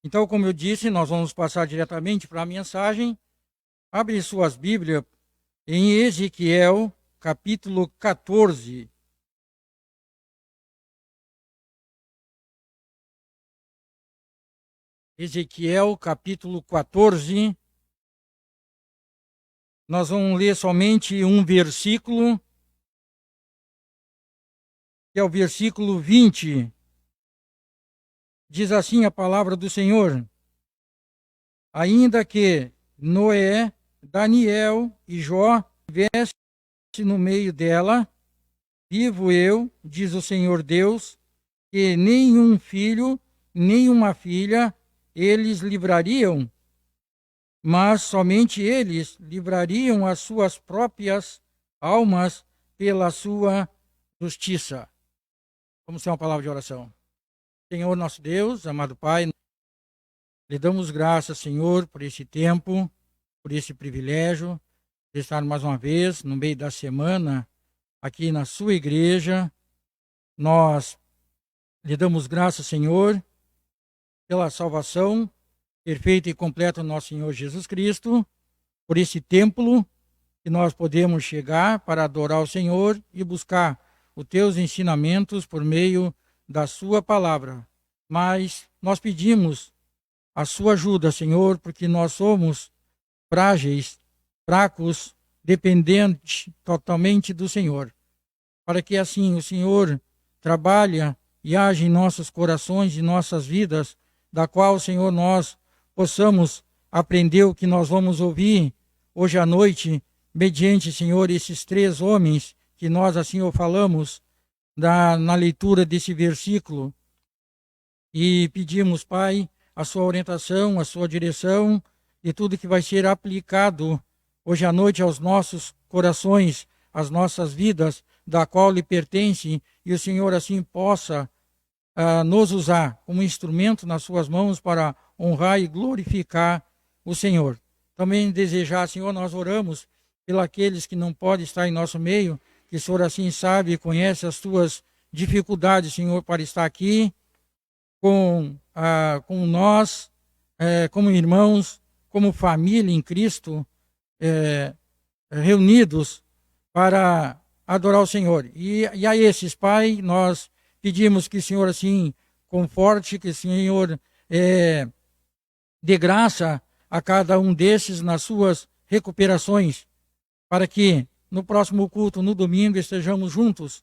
Então, como eu disse, nós vamos passar diretamente para a mensagem. Abre suas Bíblias em Ezequiel, capítulo 14. Ezequiel, capítulo 14. Nós vamos ler somente um versículo, que é o versículo 20. Diz assim a palavra do Senhor: ainda que Noé, Daniel e Jó estivessem no meio dela, vivo eu, diz o Senhor Deus, que nenhum filho, nenhuma filha eles livrariam, mas somente eles livrariam as suas próprias almas pela sua justiça. Vamos ter uma palavra de oração. Senhor nosso Deus, amado Pai, lhe damos graças, Senhor, por esse tempo, por esse privilégio de estar mais uma vez no meio da semana aqui na sua igreja. Nós lhe damos graças, Senhor, pela salvação perfeita e completa do nosso Senhor Jesus Cristo, por esse templo que nós podemos chegar para adorar o Senhor e buscar os teus ensinamentos por meio da sua palavra. Mas nós pedimos a sua ajuda, Senhor, porque nós somos frágeis, fracos, dependentes totalmente do Senhor. Para que assim o Senhor trabalhe e age em nossos corações e nossas vidas, da qual, Senhor, nós possamos aprender o que nós vamos ouvir hoje à noite, mediante, Senhor, esses três homens que nós assim o falamos na leitura desse versículo. E pedimos, Pai, a sua orientação, a sua direção e tudo que vai ser aplicado hoje à noite aos nossos corações, às nossas vidas, da qual lhe pertence, e o Senhor assim possa nos usar como instrumento nas suas mãos para honrar e glorificar o Senhor. Também desejar, Senhor, nós oramos pelos aqueles que não podem estar em nosso meio, que o Senhor assim sabe e conhece as suas dificuldades, Senhor, para estar aqui com nós, como irmãos, como família em Cristo, reunidos para adorar o Senhor. E a esses, Pai, nós pedimos que o Senhor assim conforte, que o Senhor dê graça a cada um desses nas suas recuperações, para que no próximo culto, no domingo, estejamos juntos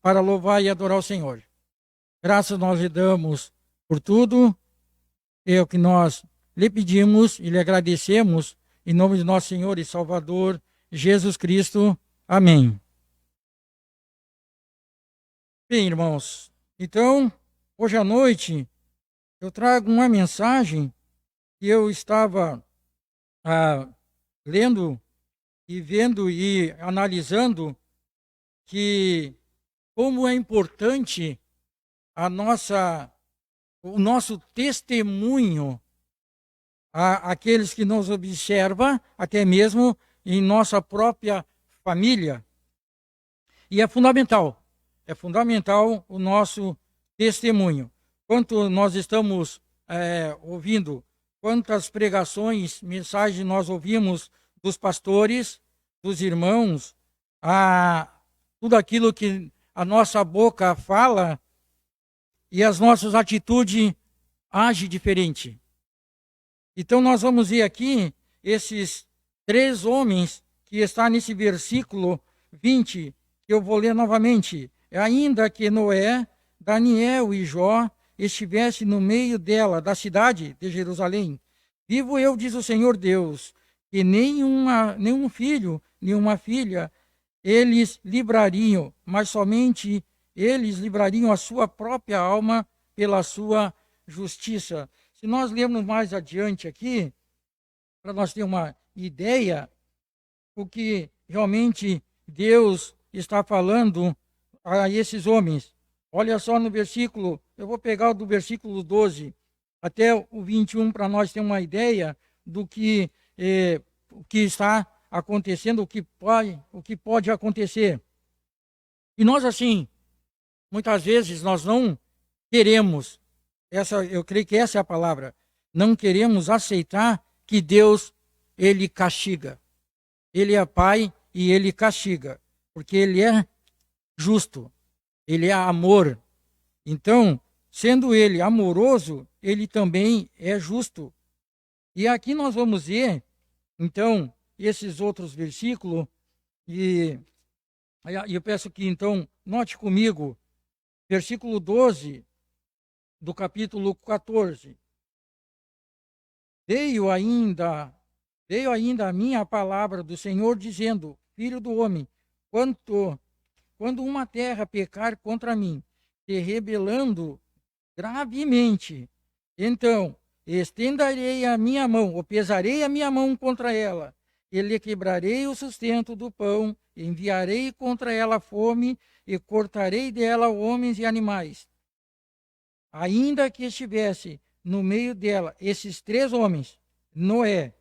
para louvar e adorar o Senhor. Graças nós lhe damos por tudo, é o que nós lhe pedimos e lhe agradecemos, em nome de nosso Senhor e Salvador, Jesus Cristo. Amém. Bem, irmãos, então, hoje à noite, eu trago uma mensagem que eu estava lendo e vendo e analisando, que como é importante o nosso testemunho àqueles que nos observam, até mesmo em nossa própria família. E é fundamental o nosso testemunho. Quanto nós estamos ouvindo, quantas pregações, mensagens nós ouvimos dos pastores, dos irmãos, tudo aquilo que a nossa boca fala e as nossas atitudes agem diferente. Então nós vamos ver aqui esses três homens que está nesse versículo 20, que eu vou ler novamente. Ainda que Noé, Daniel e Jó estivessem no meio dela, da cidade de Jerusalém, vivo eu, diz o Senhor Deus, que nenhum filho, nenhuma filha, eles livrariam, mas somente eles livrariam a sua própria alma pela sua justiça. Se nós lermos mais adiante aqui, para nós ter uma ideia, o que realmente Deus está falando a esses homens. Olha só no versículo, eu vou pegar do versículo 12 até o 21 para nós ter uma ideia do que está acontecendo, o que pode acontecer. E nós assim, muitas vezes nós não queremos Eu creio que essa é a palavra. Não queremos aceitar que Deus, ele castiga. Ele é pai e ele castiga, porque ele é justo, ele é amor. Então, sendo ele amoroso, ele também é justo. E aqui nós vamos ver, então, esses outros versículos, e eu peço que, então, note comigo, versículo 12 do capítulo 14. Veio ainda a minha palavra do Senhor, dizendo: Filho do homem, quando uma terra pecar contra mim, se rebelando gravemente, então estenderei a minha mão, ou pesarei a minha mão contra ela, e lhe quebrarei o sustento do pão, enviarei contra ela fome, e cortarei dela homens e animais. Ainda que estivesse no meio dela esses três homens, Noé,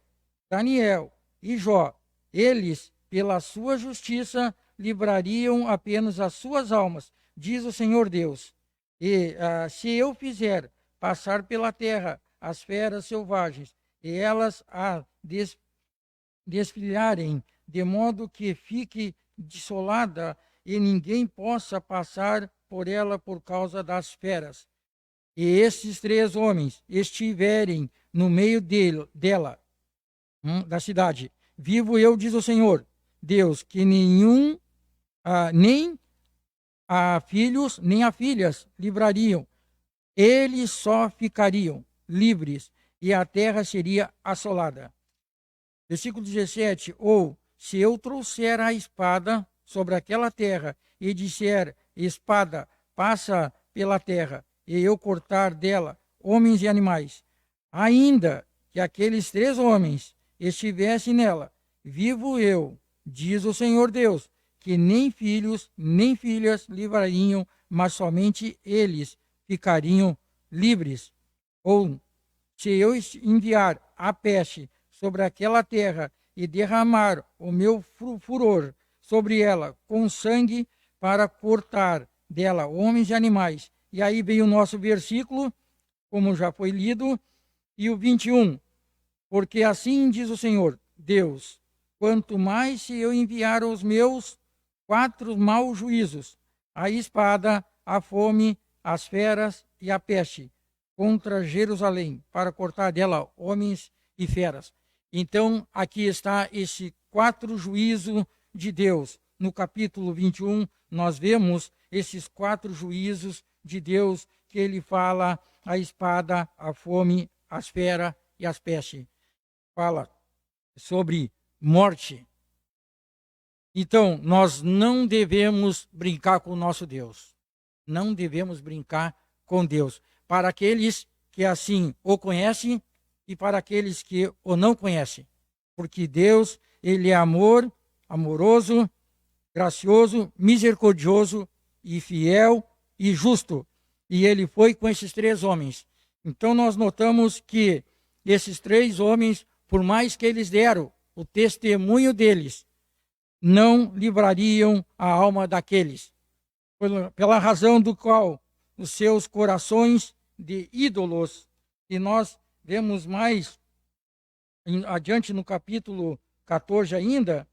Daniel e Jó, eles, pela sua justiça, livrariam apenas as suas almas, diz o Senhor Deus. E se eu fizer passar pela terra as feras selvagens, e elas a desfilharem, de modo que fique desolada, e ninguém possa passar por ela por causa das feras, e esses três homens estiverem no meio dela, da cidade, vivo eu, diz o Senhor Deus, que nem a filhos, nem a filhas livrariam, eles só ficariam livres, e a terra seria assolada. Versículo 17, ou se eu trouxer a espada sobre aquela terra, e disser, espada, passa pela terra, e eu cortar dela homens e animais, ainda que aqueles três homens estivessem nela, vivo eu, diz o Senhor Deus, que nem filhos nem filhas livrariam, mas somente eles ficariam livres. Ou se eu enviar a peste sobre aquela terra e derramar o meu furor sobre ela com sangue para cortar dela homens e animais. E aí vem o nosso versículo, como já foi lido, e o 21. Porque assim diz o Senhor, Deus, quanto mais se eu enviar os meus 4 maus juízos, a espada, a fome, as feras e a peste, contra Jerusalém, para cortar dela homens e feras. Então, aqui está esse 4 juízos de Deus. No capítulo 21, nós vemos esses 4 juízos de Deus que ele fala: a espada, a fome, as feras e as pestes. Fala sobre morte. Então, nós não devemos brincar com o nosso Deus. Não devemos brincar com Deus. Para aqueles que assim o conhecem e para aqueles que o não conhecem. Porque Deus, ele é amor, amoroso, gracioso, misericordioso e fiel e justo. E ele foi com esses 3 homens. Então nós notamos que esses 3 homens, por mais que eles deram o testemunho deles, não livrariam a alma daqueles, pela razão do qual os seus corações de ídolos, e nós vemos mais adiante no capítulo 14 ainda,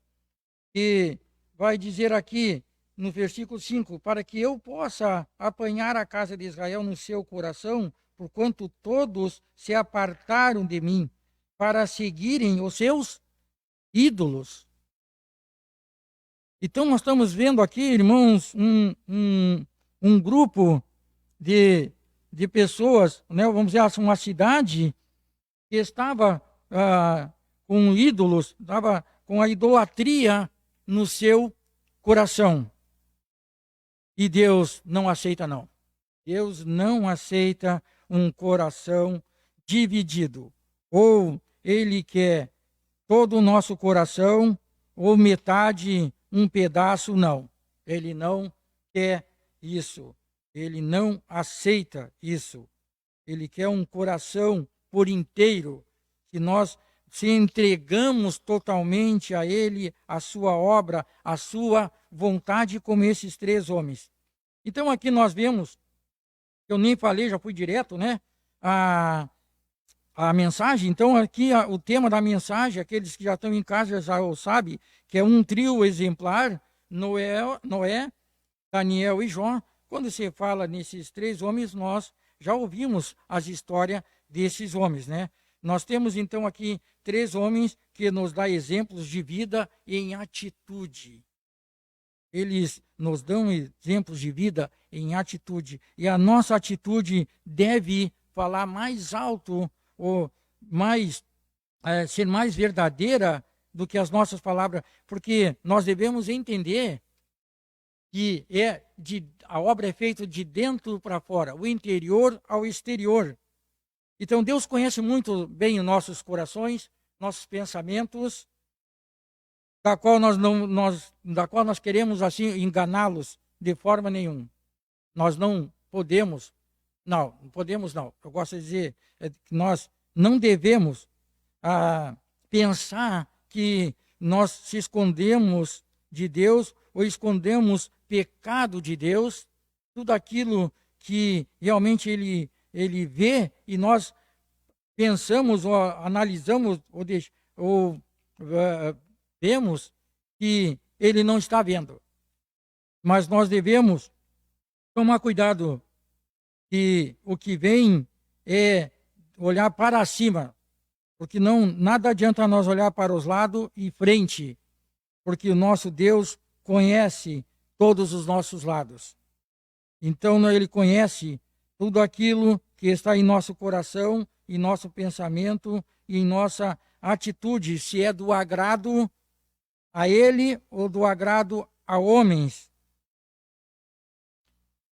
que vai dizer aqui no versículo 5, para que eu possa apanhar a casa de Israel no seu coração, porquanto todos se apartaram de mim, para seguirem os seus ídolos. Então nós estamos vendo aqui, irmãos, um grupo de pessoas, né, vamos dizer, uma cidade que estava com ídolos, estava com a idolatria no seu coração. E Deus não aceita, não. Deus não aceita um coração dividido. Ou ele quer todo o nosso coração, ou metade, um pedaço, não. Ele não quer isso. Ele não aceita isso. Ele quer um coração por inteiro, que nós se entregamos totalmente a ele, a sua obra, a sua vontade, como esses 3 homens. Então aqui nós vemos Eu nem falei, já fui direto, né? A mensagem. Então, aqui o tema da mensagem, aqueles que já estão em casa já sabem, que é um trio exemplar, Noé, Daniel e Jó. Quando se fala nesses três homens, nós já ouvimos as histórias desses homens, né? Nós temos então aqui três homens que nos dão exemplos de vida em atitude. Eles nos dão exemplos de vida em atitude. E a nossa atitude deve falar mais alto ou ser mais verdadeira do que as nossas palavras, porque nós devemos entender que a obra é feita de dentro para fora, o interior ao exterior. Então Deus conhece muito bem os nossos corações, nossos pensamentos, da qual nós queremos assim enganá-los de forma nenhuma. Nós não podemos, não podemos não. Eu gosto de dizer que nós não devemos pensar que nós se escondemos de Deus ou escondemos pecado de Deus, tudo aquilo que realmente ele vê e nós pensamos ou analisamos ou vemos que ele não está vendo. Mas nós devemos tomar cuidado que o que vem é olhar para cima, porque nada adianta nós olhar para os lados e frente, porque o nosso Deus conhece todos os nossos lados. Então ele conhece tudo aquilo que está em nosso coração, em nosso pensamento e em nossa atitude, se é do agrado a ele ou do agrado a homens.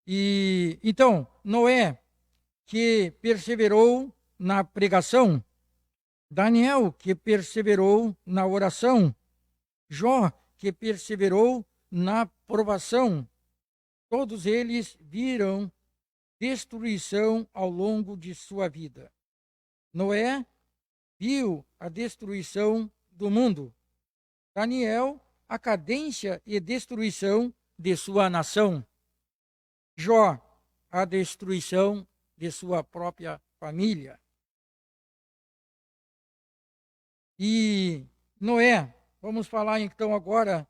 E então, Noé, que perseverou na pregação, Daniel, que perseverou na oração, Jó, que perseverou na provação, todos eles viram destruição ao longo de sua vida. Noé viu a destruição do mundo. Daniel, a cadência e destruição de sua nação. Jó, a destruição de sua própria família. E Noé, vamos falar então agora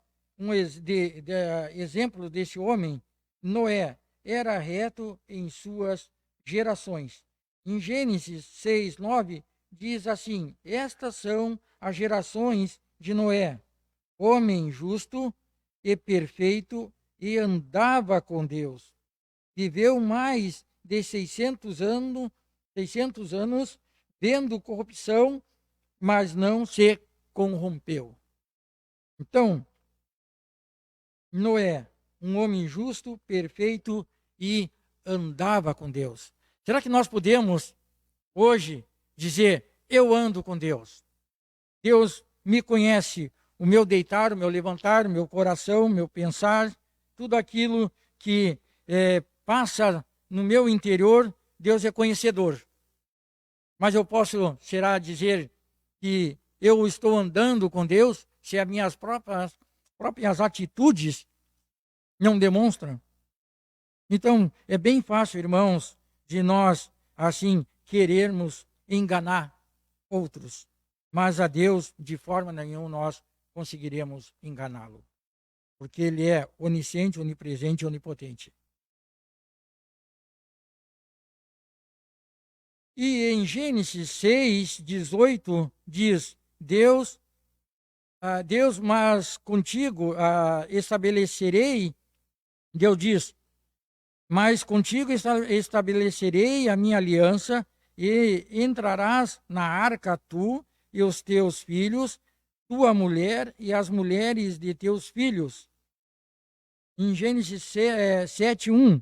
exemplo desse homem. Noé era reto em suas gerações. Em Gênesis 6:9 diz assim: estas são as gerações de Noé, homem justo e perfeito, e andava com Deus. Viveu mais de 600 anos, vendo corrupção, mas não se corrompeu. Então, Noé, um homem justo, perfeito e andava com Deus. Será que nós podemos hoje dizer: eu ando com Deus? Deus me conhece, o meu deitar, o meu levantar, o meu coração, o meu pensar, tudo aquilo que passa no meu interior, Deus é conhecedor. Mas eu posso, dizer que eu estou andando com Deus se as minhas próprias atitudes não demonstram? Então, é bem fácil, irmãos, de nós, assim, querermos enganar outros. Mas a Deus, de forma nenhuma, nós conseguiremos enganá-lo. Porque Ele é onisciente, onipresente e onipotente. E em Gênesis 6:18 diz: Deus, mas contigo estabelecerei, Deus diz, mas contigo estabelecerei a minha aliança, e entrarás na arca tu e os teus filhos, tua mulher e as mulheres de teus filhos. Em Gênesis 7:1,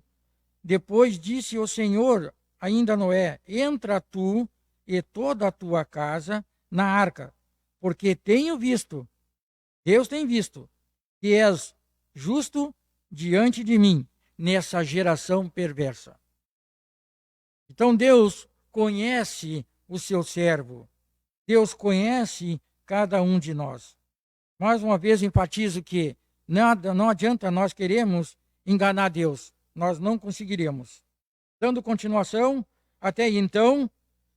depois disse o Senhor ainda a Noé: entra tu e toda a tua casa na arca, porque tenho visto, Deus tem visto, que és justo diante de mim nessa geração perversa. Então Deus conhece o seu servo, Deus conhece cada um de nós. Mais uma vez enfatizo que não adianta nós queremos enganar Deus, nós não conseguiremos. Dando continuação, até então,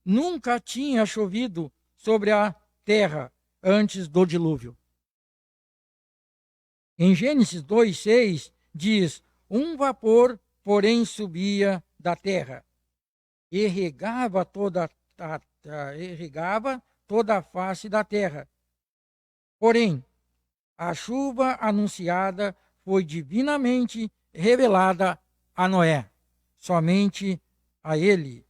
nunca tinha chovido sobre a terra antes do dilúvio. Em Gênesis 2:6 diz: um vapor, porém, subia da terra e regava toda a face da terra. Porém, a chuva anunciada foi divinamente revelada a Noé, somente a ele.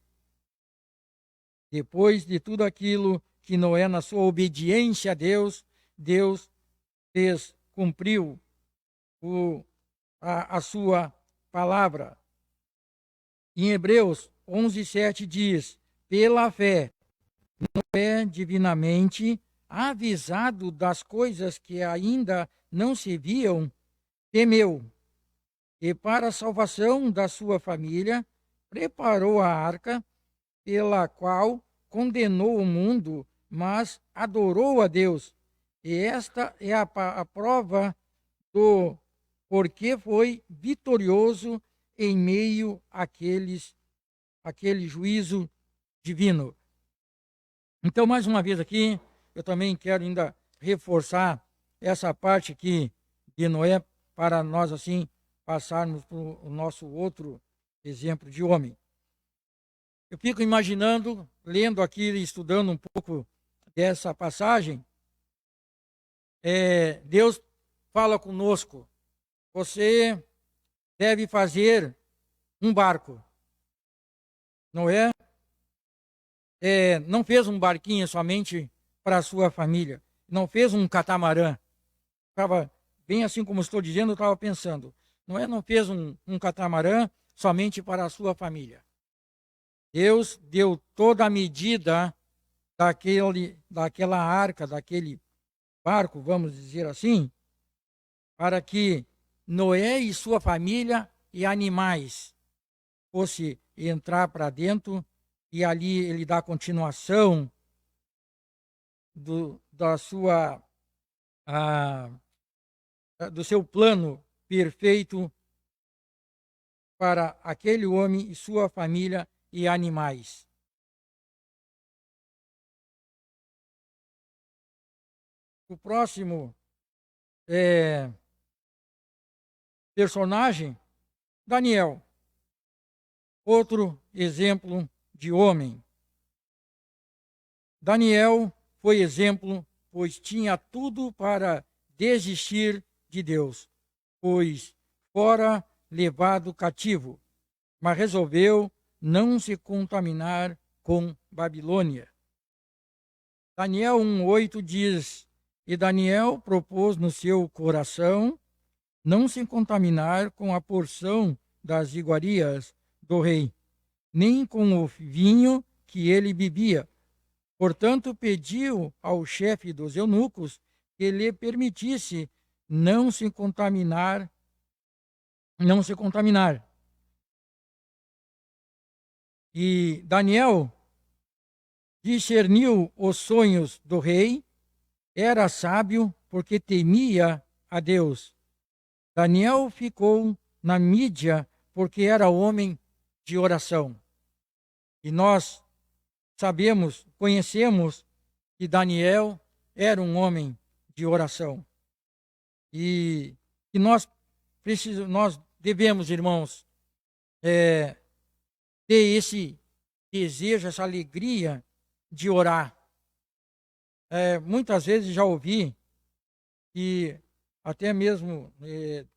Depois de tudo aquilo que Noé, na sua obediência a Deus, Deus cumpriu a sua palavra. Em Hebreus 11:7 diz: pela fé, Noé, divinamente avisado das coisas que ainda não se viam, temeu, e para a salvação da sua família, preparou a arca, pela qual condenou o mundo, mas adorou a Deus. E esta é a prova do porquê foi vitorioso em meio àquele juízo divino. Então, mais uma vez aqui, eu também quero ainda reforçar essa parte aqui de Noé, para nós assim passarmos para o nosso outro exemplo de homem. Eu fico imaginando, lendo aqui e estudando um pouco dessa passagem, Deus fala conosco: você deve fazer um barco. Noé não fez um barquinho somente para a sua família, não fez um catamarã. Estava bem assim como estou dizendo, eu estava pensando. Noé não fez um catamarã somente para a sua família. Deus deu toda a medida daquela arca, daquele barco, vamos dizer assim, para que Noé e sua família e animais fosse entrar para dentro, e ali ele dá continuação do seu plano perfeito para aquele homem e sua família e animais. O próximo personagem, Daniel. Outro exemplo de homem. Daniel foi exemplo, pois tinha tudo para desistir de Deus, pois fora levado cativo, mas resolveu não se contaminar com Babilônia. Daniel 1:8 diz: e Daniel propôs no seu coração não se contaminar com a porção das iguarias do rei, nem com o vinho que ele bebia. Portanto, pediu ao chefe dos eunucos que lhe permitisse não se contaminar. E Daniel discerniu os sonhos do rei, era sábio porque temia a Deus. Daniel ficou na mídia porque era homem de oração. E nós conhecemos que Daniel era um homem de oração. E que nós devemos, irmãos, ter esse desejo, essa alegria de orar. Muitas vezes já ouvi, e até mesmo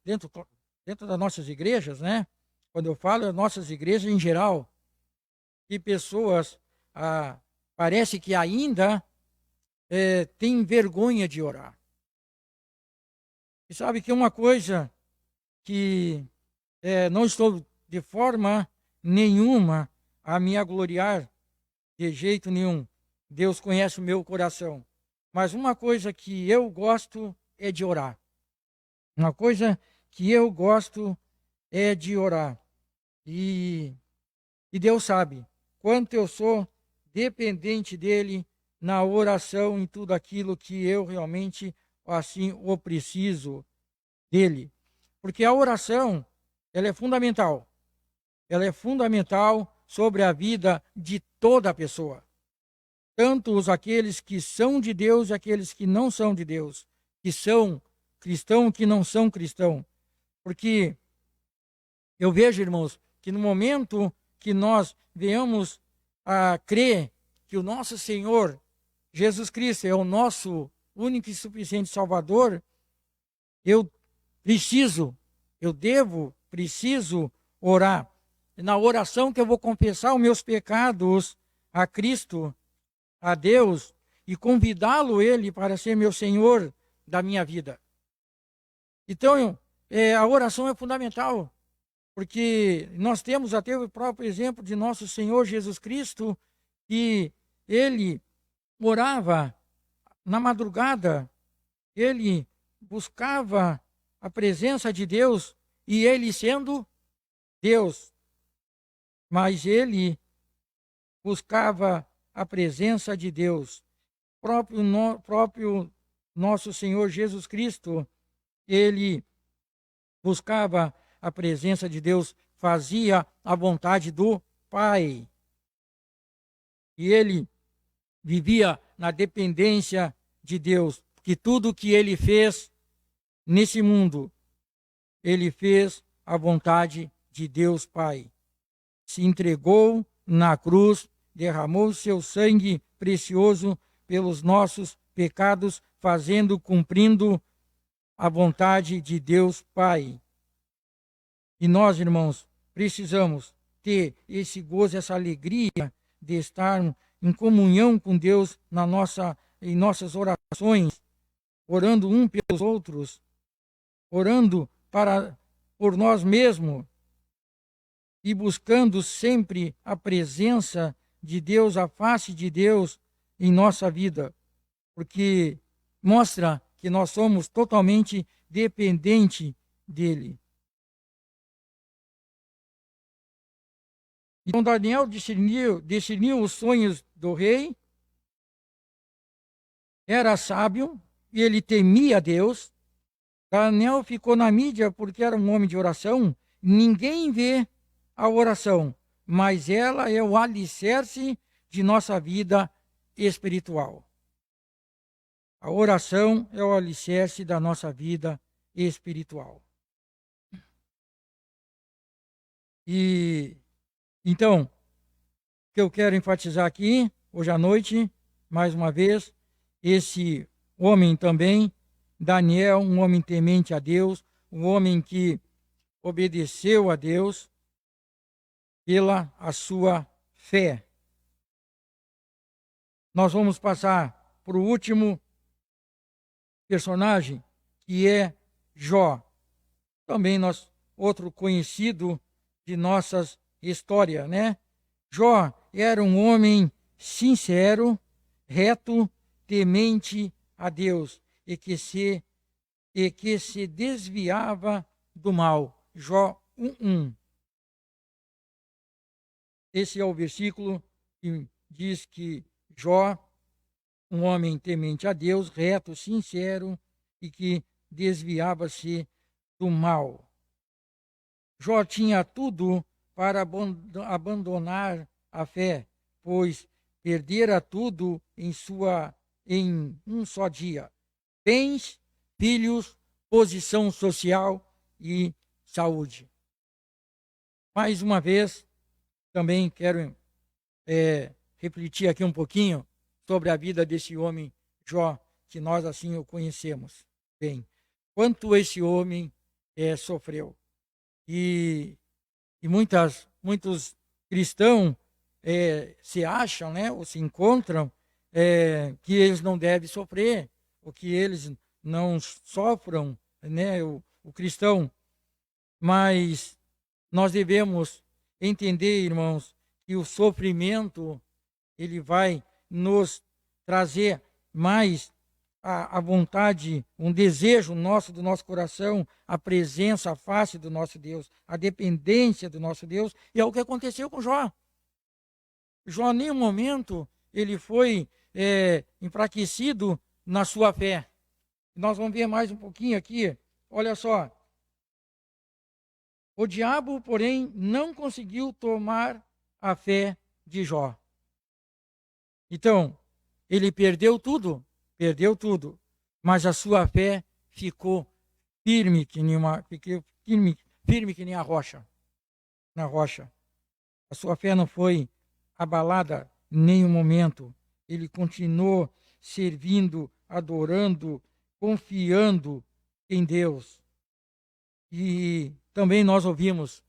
dentro das nossas igrejas, né? Quando eu falo nossas igrejas em geral, que pessoas parece que ainda têm vergonha de orar. E sabe que uma coisa que não estou de forma nenhuma a me agloriar, de jeito nenhum. Deus conhece o meu coração. Mas uma coisa que eu gosto é de orar. Uma coisa que eu gosto é de orar. E Deus sabe quanto eu sou dependente dele na oração, em tudo aquilo que eu realmente assim o preciso dele. Porque a oração, ela é fundamental. ela é fundamental sobre a vida de toda a pessoa. Tanto aqueles que são de Deus e aqueles que não são de Deus, que são cristãos e que não são cristãos. Porque eu vejo, irmãos, que no momento que nós venhamos a crer que o nosso Senhor Jesus Cristo é o nosso único e suficiente Salvador, eu preciso orar. Na oração que eu vou confessar os meus pecados a Cristo, a Deus, e convidá-lo Ele para ser meu Senhor da minha vida. Então, a oração é fundamental, porque nós temos até o próprio exemplo de nosso Senhor Jesus Cristo, que Ele orava na madrugada, Ele buscava a presença de Deus, e Ele sendo Deus, mas Ele buscava a presença de Deus. Próprio nosso Senhor Jesus Cristo, Ele buscava a presença de Deus, fazia a vontade do Pai. E Ele vivia na dependência de Deus, que tudo que Ele fez nesse mundo, Ele fez a vontade de Deus Pai. Se entregou na cruz, derramou seu sangue precioso pelos nossos pecados, cumprindo a vontade de Deus Pai. E nós, irmãos, precisamos ter esse gozo, essa alegria de estar em comunhão com Deus em nossas orações, orando um pelos outros, orando por nós mesmos e buscando sempre a presença de Deus, a face de Deus em nossa vida, porque mostra que nós somos totalmente dependentes dele. Então Daniel discerniu os sonhos do rei, era sábio e ele temia Deus. Daniel ficou na mídia porque era um homem de oração. Ninguém vê a oração, mas ela é o alicerce de nossa vida espiritual. A oração é o alicerce da nossa vida espiritual. E então, o que eu quero enfatizar aqui, hoje à noite, mais uma vez, esse homem também, Daniel, um homem temente a Deus, um homem que obedeceu a Deus pela a sua fé. Nós vamos passar para o último personagem, que é Jó. Também outro conhecido de nossas histórias, né? Jó era um homem sincero, reto, temente a Deus e que se desviava do mal. Jó 1:1. Esse é o versículo que diz que Jó, um homem temente a Deus, reto, sincero e que desviava-se do mal. Jó tinha tudo para abandonar a fé, pois perdera tudo em um só dia: bens, filhos, posição social e saúde. Mais uma vez, também quero refletir aqui um pouquinho sobre a vida desse homem Jó, que nós assim o conhecemos bem. Quanto esse homem sofreu. E muitos cristãos se acham, né, ou se encontram que eles não devem sofrer, ou que eles não sofram, né, o cristão. Mas nós devemos entender, irmãos, que o sofrimento ele vai nos trazer mais a vontade, um desejo do nosso coração, a presença, a face do nosso Deus, a dependência do nosso Deus, e é o que aconteceu com Jó. Jó, em nenhum momento, ele foi enfraquecido na sua fé. Nós vamos ver mais um pouquinho aqui, olha só. O diabo, porém, não conseguiu tomar a fé de Jó. Então, ele perdeu tudo, mas a sua fé ficou firme que nem firme que nem a rocha, na rocha. A sua fé não foi abalada em nenhum momento. Ele continuou servindo, adorando, confiando em Deus. E também nós ouvimos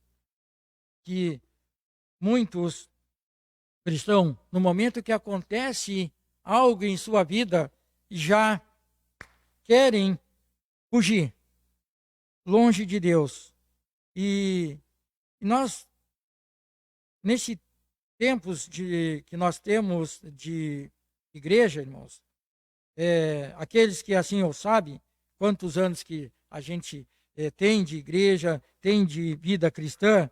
que muitos cristãos, no momento que acontece algo em sua vida, já querem fugir longe de Deus. E nós, nesse tempos que nós temos de igreja, irmãos, aqueles que assim o sabem, quantos anos que a gente tem de igreja, tem de vida cristã,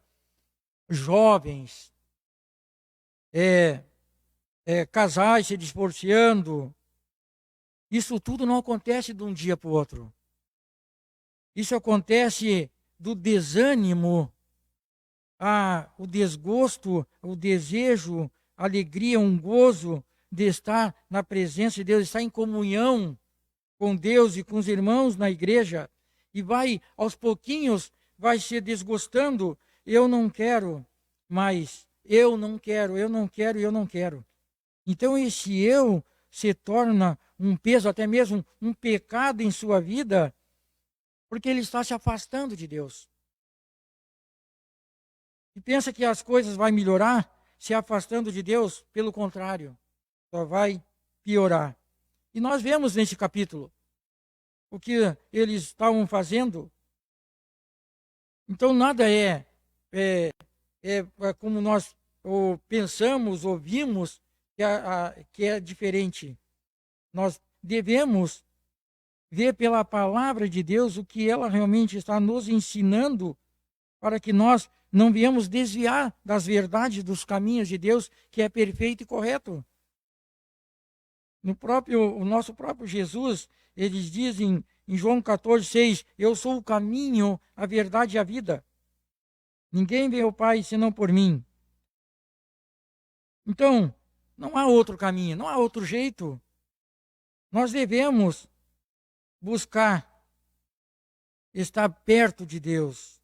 jovens, casais se divorciando, isso tudo não acontece de um dia para o outro. Isso acontece do desânimo, o desgosto, o desejo, a alegria, um gozo de estar na presença de Deus, estar em comunhão com Deus e com os irmãos na igreja, e vai, aos pouquinhos, vai se desgostando. Eu não quero mais, eu não quero, eu não quero, eu não quero. Então esse eu se torna um peso, até mesmo um pecado em sua vida, porque ele está se afastando de Deus. E pensa que as coisas vão melhorar se afastando de Deus, pelo contrário, só vai piorar. E nós vemos nesse capítulo o que eles estavam fazendo. Então nada é como nós pensamos, ouvimos, que é diferente. Nós devemos ver pela palavra de Deus o que ela realmente está nos ensinando, para que nós não viemos desviar das verdades, dos caminhos de Deus, que é perfeito e correto. O nosso próprio Jesus, eles dizem em João 14,6, eu sou o caminho, a verdade e a vida. Ninguém vê o Pai senão por mim. Então, não há outro caminho, não há outro jeito. Nós devemos buscar estar perto de Deus,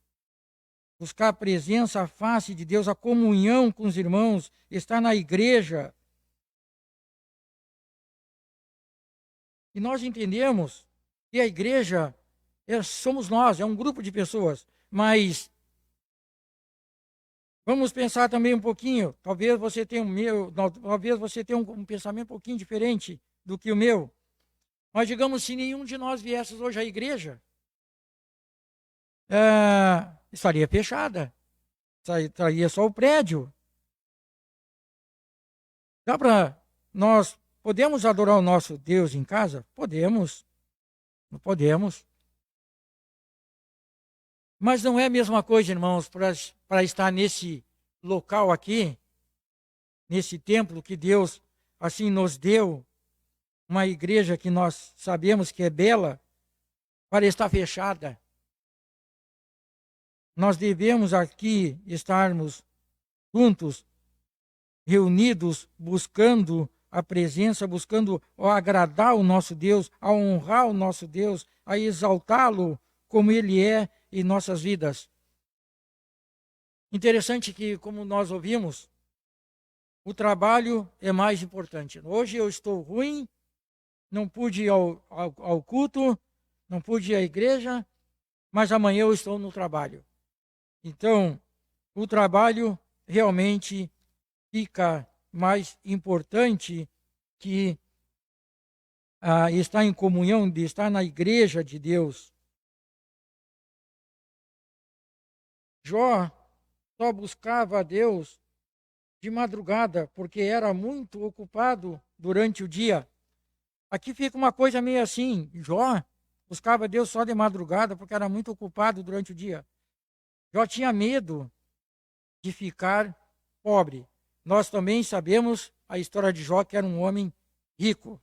buscar a presença, a face de Deus, a comunhão com os irmãos, estar na igreja. E nós entendemos que a igreja somos nós, é um grupo de pessoas, mas vamos pensar também um pouquinho, talvez você tenha um pensamento um pouquinho diferente do que o meu. Mas digamos, se nenhum de nós viesse hoje à igreja, estaria fechada, estaria só o prédio. Dá para nós podemos adorar o nosso Deus em casa? Podemos, não podemos. Mas não é a mesma coisa, irmãos, para estar nesse local aqui, nesse templo que Deus assim nos deu, uma igreja que nós sabemos que é bela, para estar fechada. Nós devemos aqui estarmos juntos, reunidos, buscando a presença, buscando agradar o nosso Deus, a honrar o nosso Deus, a exaltá-lo como Ele é em nossas vidas. Interessante que, como nós ouvimos, o trabalho é mais importante. Hoje eu estou ruim, não pude ir ao culto, não pude ir à igreja, mas amanhã eu estou no trabalho. Então, o trabalho realmente fica mais importante que estar em comunhão, de estar na igreja de Deus. Jó só buscava a Deus de madrugada, porque era muito ocupado durante o dia. Aqui fica uma coisa meio assim, Jó buscava Deus só de madrugada, porque era muito ocupado durante o dia. Jó tinha medo de ficar pobre. Nós também sabemos a história de Jó, que era um homem rico,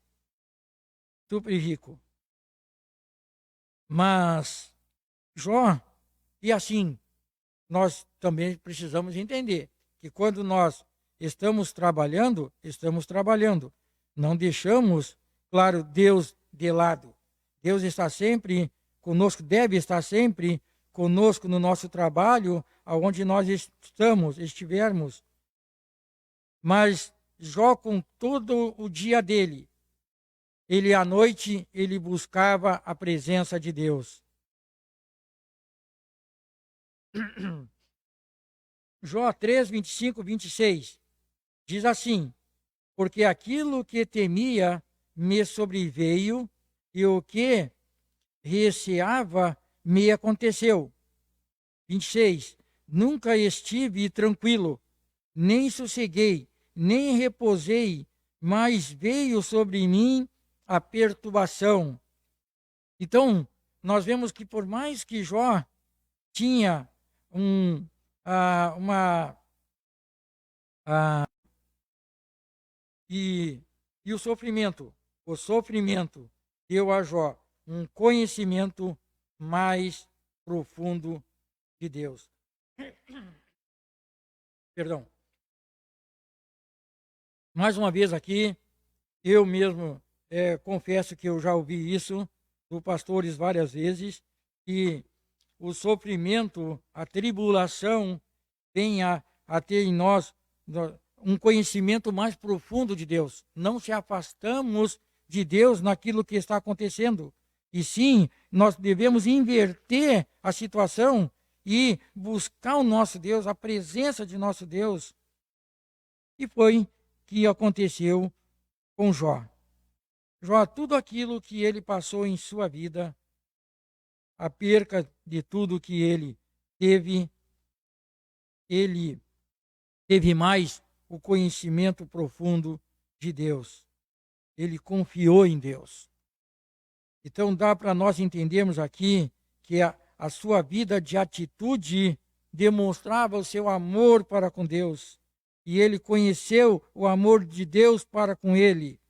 super rico. Mas Jó, e assim, nós também precisamos entender que quando nós estamos trabalhando, não deixamos, claro, Deus de lado. Deus está sempre conosco, deve estar sempre conosco no nosso trabalho, aonde nós estivermos. Mas Jó, com todo o dia dele, ele à noite, ele buscava a presença de Deus. Jó 3, 25, 26, diz assim: porque aquilo que temia me sobreveio, e o que receava me aconteceu. 26, nunca estive tranquilo, nem sosseguei, nem repousei, mas veio sobre mim a perturbação. Então, nós vemos que por mais que Jó tinha uma e o sofrimento deu a Jó um conhecimento mais profundo de Deus. Perdão. Mais uma vez aqui, eu mesmo confesso que eu já ouvi isso dos pastores várias vezes, que o sofrimento, a tribulação, vem a ter em nós um conhecimento mais profundo de Deus. Não se afastamos de Deus naquilo que está acontecendo. E sim, nós devemos inverter a situação e buscar o nosso Deus, a presença de nosso Deus. E foi que aconteceu com Jó. Jó, tudo aquilo que ele passou em sua vida, a perca de tudo que ele teve mais o conhecimento profundo de Deus. Ele confiou em Deus. Então dá para nós entendermos aqui que a sua vida de atitude demonstrava o seu amor para com Deus. E ele conheceu o amor de Deus para com ele.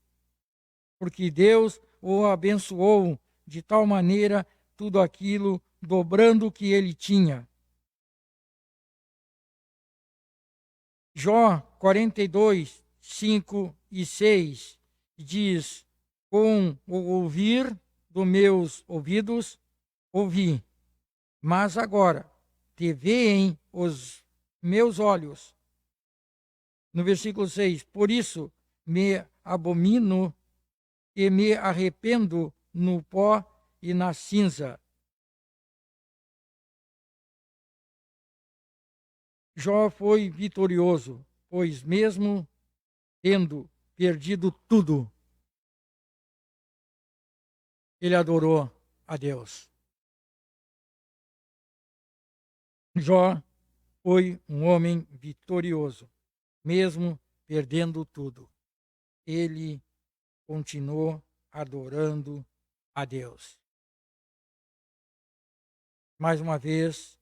Porque Deus o abençoou de tal maneira, tudo aquilo, dobrando o que ele tinha. Jó 42, 5 e 6 diz: com o ouvir dos meus ouvidos, ouvi, mas agora te veem os meus olhos. No versículo 6, por isso me abomino e me arrependo no pó e na cinza. Jó foi vitorioso, pois mesmo tendo perdido tudo, ele adorou a Deus. Jó foi um homem vitorioso, mesmo perdendo tudo. Ele continuou adorando a Deus. Mais uma vez,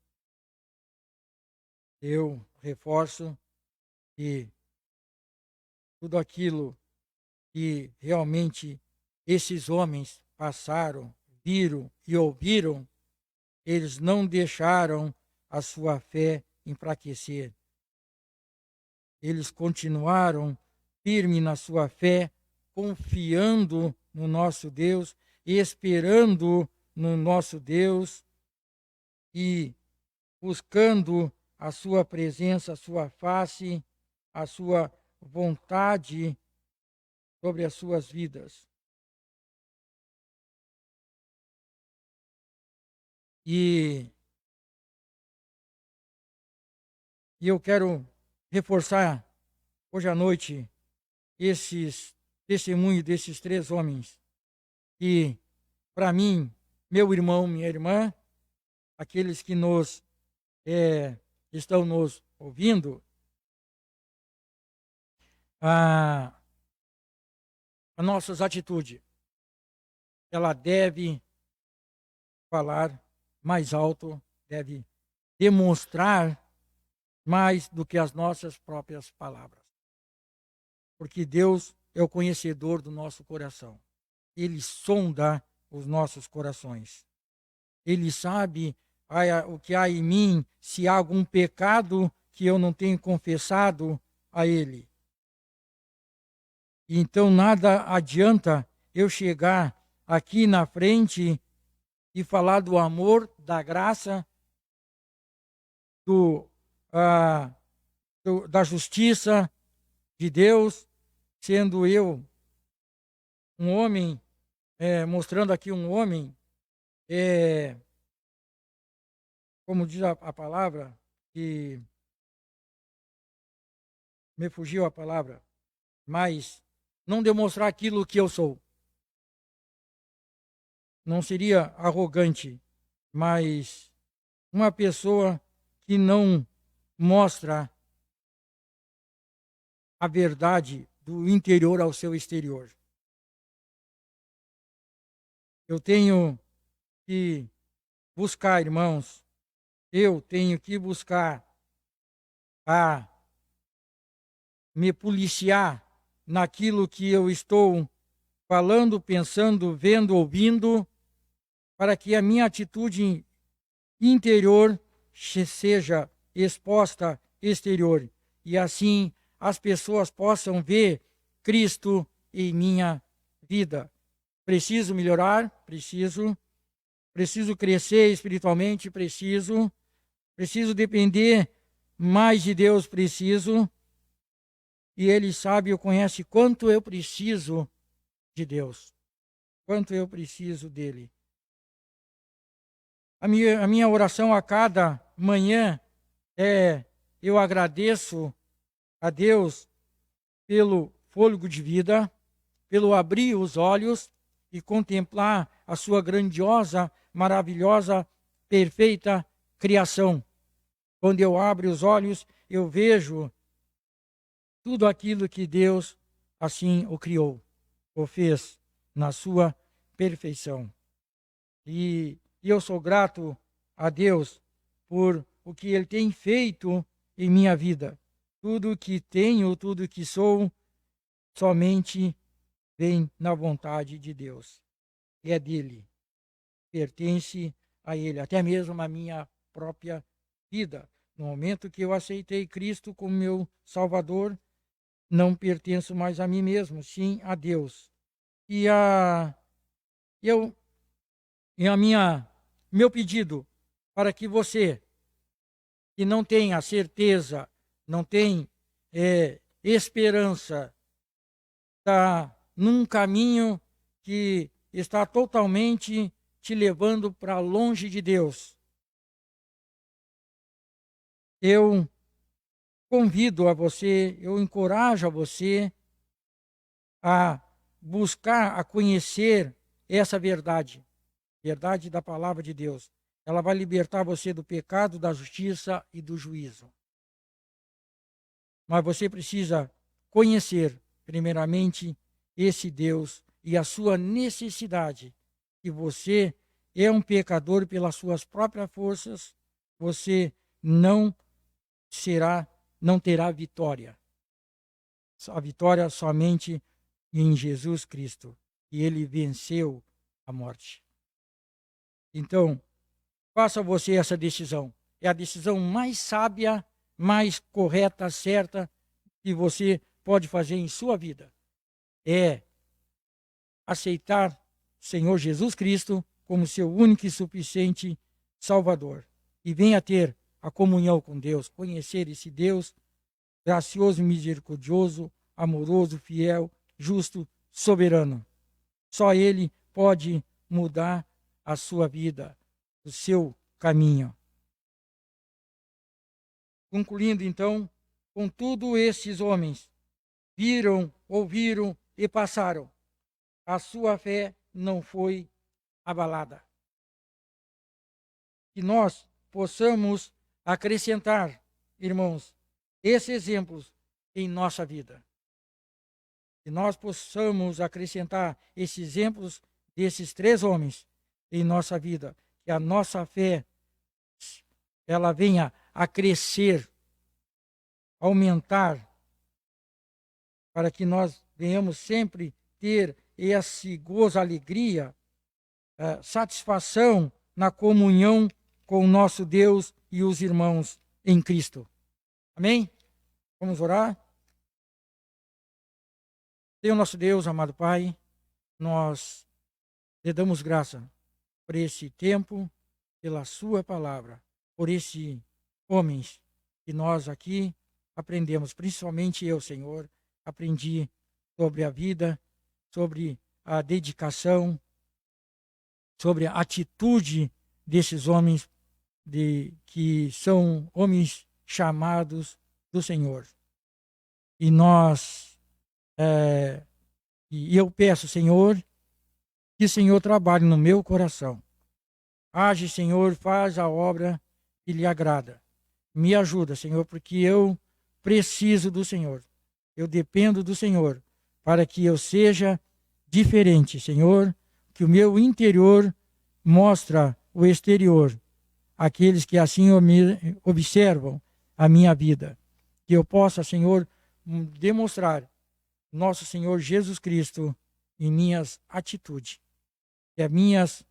eu reforço que tudo aquilo que realmente esses homens passaram, viram e ouviram, eles não deixaram a sua fé enfraquecer. Eles continuaram firmes na sua fé, confiando no nosso Deus, esperando no nosso Deus e buscando a sua presença, a sua face, a sua vontade sobre as suas vidas. E eu quero reforçar hoje à noite esses testemunhos desses três homens que, para mim, meu irmão, minha irmã, aqueles que estão nos ouvindo, a nossas atitudes, ela deve falar mais alto, deve demonstrar mais do que as nossas próprias palavras. Porque Deus é o conhecedor do nosso coração. Ele sonda os nossos corações. Ele sabe o que há em mim, se há algum pecado que eu não tenho confessado a Ele. Então nada adianta eu chegar aqui na frente e falar do amor, da graça, da justiça de Deus, sendo eu um homem, mostrando aqui um homem, como diz a palavra, que me fugiu a palavra, mas não demonstrar aquilo que eu sou. Não seria arrogante, mas uma pessoa que não mostra a verdade do interior ao seu exterior. Eu tenho que buscar, irmãos, eu tenho que buscar a me policiar naquilo que eu estou falando, pensando, vendo, ouvindo, para que a minha atitude interior seja exposta exterior. E assim as pessoas possam ver Cristo em minha vida. Preciso melhorar? Preciso. Preciso crescer espiritualmente? Preciso. Preciso depender mais de Deus? Preciso. E Ele sabe e conhece quanto eu preciso de Deus. Quanto eu preciso dEle. A minha oração a cada manhã eu agradeço a Deus pelo fôlego de vida, pelo abrir os olhos e contemplar a sua grandiosa, maravilhosa, perfeita criação. Quando eu abro os olhos, eu vejo tudo aquilo que Deus assim o criou, o fez na sua perfeição. E eu sou grato a Deus por o que Ele tem feito em minha vida. Tudo que tenho, tudo que sou, somente vem na vontade de Deus. É dele. Pertence a Ele. Até mesmo a minha própria vida. No momento que eu aceitei Cristo como meu Salvador, não pertenço mais a mim mesmo, sim a Deus. E meu pedido para que você, que não tem a certeza, não tem esperança, está num caminho que está totalmente te levando para longe de Deus. Eu convido a você, eu encorajo a você a buscar, a conhecer essa verdade, verdade da palavra de Deus. Ela vai libertar você do pecado, da justiça e do juízo. Mas você precisa conhecer, primeiramente, esse Deus e a sua necessidade. Que você é um pecador pelas suas próprias forças, você não terá vitória. A vitória somente em Jesus Cristo. E Ele venceu a morte. Então, faça você essa decisão. É a decisão mais sábia, mais correta, certa que você pode fazer em sua vida. É aceitar o Senhor Jesus Cristo como seu único e suficiente Salvador. E venha ter a comunhão com Deus, conhecer esse Deus gracioso, misericordioso, amoroso, fiel, justo, soberano. Só Ele pode mudar a sua vida, o seu caminho. Concluindo, então, contudo, esses homens viram, ouviram e passaram. A sua fé não foi abalada. Que nós possamos acrescentar, irmãos, esses exemplos em nossa vida. Que nós possamos acrescentar esses exemplos desses 3 homens em nossa vida. Que a nossa fé, ela venha a crescer, aumentar, para que nós venhamos sempre ter esse gozo, alegria, satisfação na comunhão com o nosso Deus e os irmãos em Cristo. Amém? Vamos orar? Senhor nosso Deus, amado Pai, nós lhe damos graça por esse tempo, pela sua palavra, por esses homens que nós aqui aprendemos, principalmente eu, Senhor, aprendi sobre a vida, sobre a dedicação, sobre a atitude desses homens que são homens chamados do Senhor. E e eu peço, Senhor, que o Senhor trabalhe no meu coração. Age, Senhor, faz a obra que lhe agrada. Me ajuda, Senhor, porque eu preciso do Senhor. Eu dependo do Senhor para que eu seja diferente, Senhor, que o meu interior mostra o exterior, aqueles que assim observam a minha vida. Que eu possa, Senhor, demonstrar nosso Senhor Jesus Cristo em minhas atitudes. Que as minhas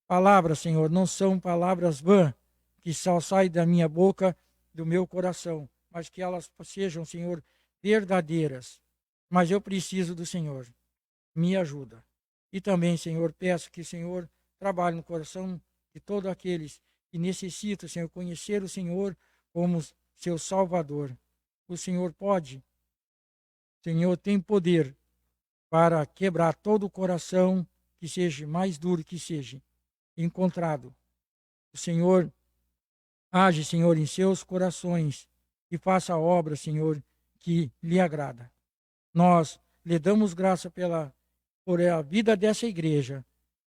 palavras, Senhor, não são palavras vãs, que só saem da minha boca, do meu coração, mas que elas sejam, Senhor, verdadeiras. Mas eu preciso do Senhor. Me ajuda. E também, Senhor, peço que o Senhor trabalhe no coração de todos aqueles que necessitam, Senhor, conhecer o Senhor como seu Salvador. O Senhor pode, o Senhor tem poder para quebrar todo o coração que seja mais duro que seja encontrado. O Senhor age, Senhor, em seus corações e faça a obra, Senhor, que lhe agrada. Nós lhe damos graça por a vida dessa igreja,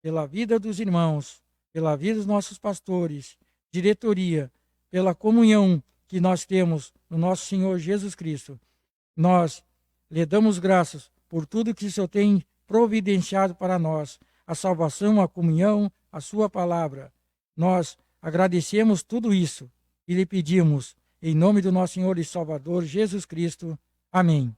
pela vida dos irmãos, pela vida dos nossos pastores, diretoria, pela comunhão que nós temos no nosso Senhor Jesus Cristo. Nós lhe damos graças por tudo que o Senhor tem providenciado para nós, a salvação, a comunhão, a sua palavra. Nós agradecemos tudo isso e lhe pedimos, em nome do nosso Senhor e Salvador Jesus Cristo. Amém.